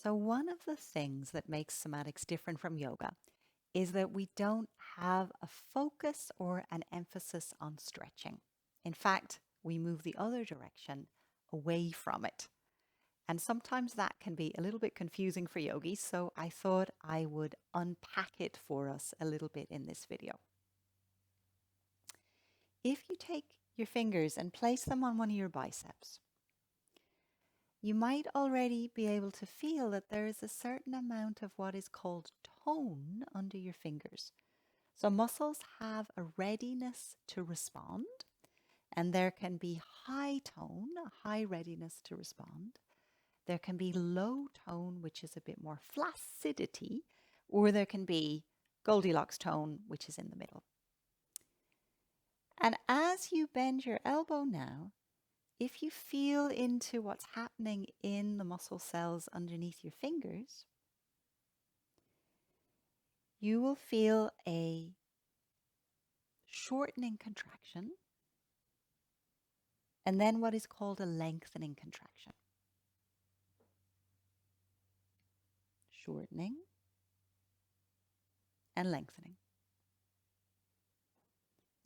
So one of the things that makes somatics different from yoga is that we don't have a focus or an emphasis on stretching. In fact, we move the other direction away from it. And sometimes that can be a little bit confusing for yogis, so I thought I would unpack it for us a little bit in this video. If you take your fingers and place them on one of your biceps, you might already be able to feel that there is a certain amount of what is called tone under your fingers. So muscles have a readiness to respond, and there can be high tone, a high readiness to respond. There can be low tone, which is a bit more flaccidity, or there can be Goldilocks tone, which is in the middle. And as you bend your elbow now, if you feel into what's happening in the muscle cells underneath your fingers, you will feel a shortening contraction and then what is called a lengthening contraction. Shortening and lengthening.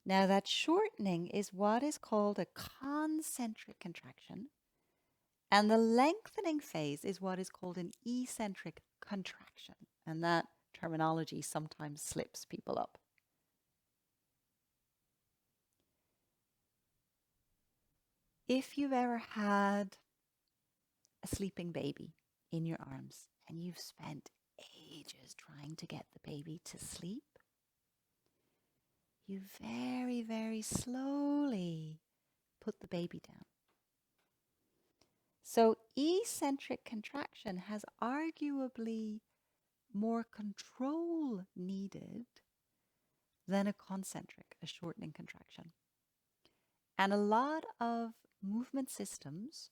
Now that shortening is what is called a concentric contraction, and the lengthening phase is what is called an eccentric contraction. And that terminology sometimes slips people up. If you've ever had a sleeping baby in your arms and you've spent ages trying to get the baby to sleep, you very, very slowly put the baby down. So eccentric contraction has arguably more control needed than a concentric, a shortening contraction. And a lot of movement systems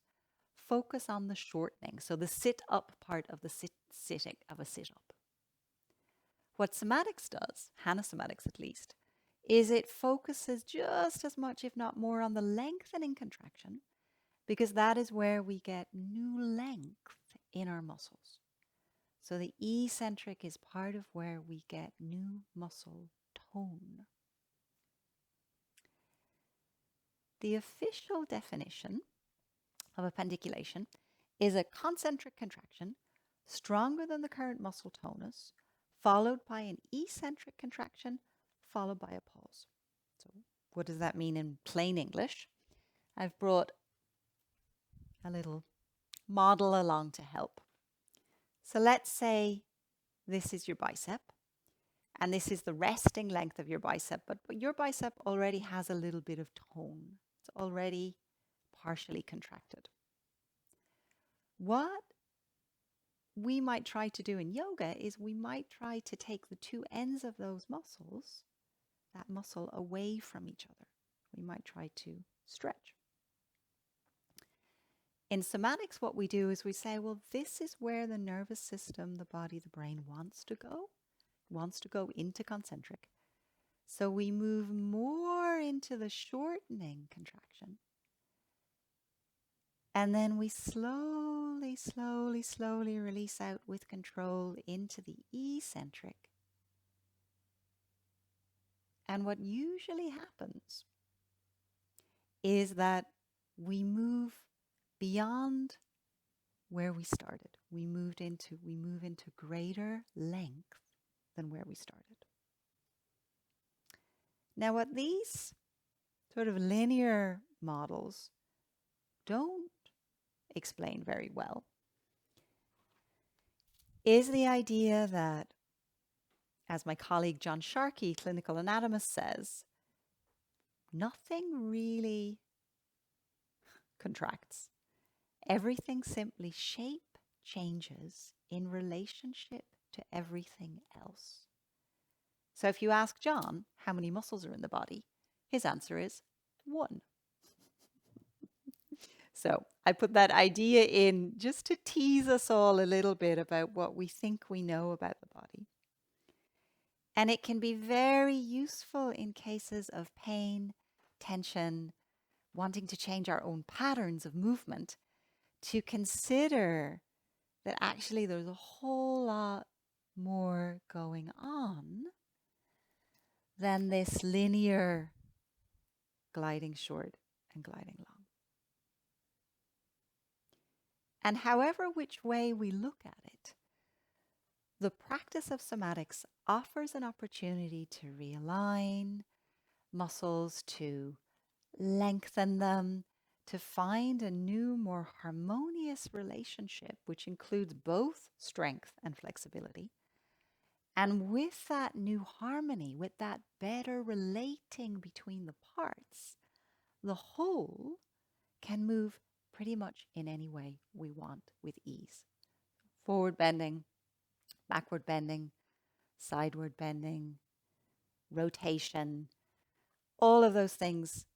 focus on the shortening, so the sit-up part of the sitting of a sit-up. What somatics does, Hana somatics at least, is it focuses just as much, if not more, on the lengthening contraction, because that is where we get new length in our muscles. So the eccentric is part of where we get new muscle tone. The official definition of appendiculation is a concentric contraction stronger than the current muscle tonus, followed by an eccentric contraction, followed by a pause. So what does that mean in plain English? I've brought a little model along to help. So let's say this is your bicep, and this is the resting length of your bicep, but your bicep already has a little bit of tone. It's already partially contracted. What we might try to do in yoga is we might try to take the two ends of those muscles, that muscle away from each other. We might try to stretch. In somatics, what we do is we say, well, this is where the nervous system, the body, the brain wants to go into concentric. So we move more into the shortening contraction. And then we slowly, slowly, slowly release out with control into the eccentric. And what usually happens is that we move beyond where we started. We move into greater length than where we started. Now, what these sort of linear models don't explain very well is the idea that, as my colleague John Sharkey, clinical anatomist, says, nothing really contracts. Everything simply shape changes in relationship to everything else. So if you ask John how many muscles are in the body, his answer is 1. So I put that idea in just to tease us all a little bit about what we think we know about the body. And it can be very useful in cases of pain, tension, wanting to change our own patterns of movement, to consider that actually there's a whole lot more going on than this linear gliding short and gliding long. And however which way we look at it, the practice of somatics offers an opportunity to realign muscles, to lengthen them, to find a new, more harmonious relationship, which includes both strength and flexibility. And with that new harmony, with that better relating between the parts, the whole can move pretty much in any way we want with ease. Forward bending, backward bending, sideward bending, rotation, all of those things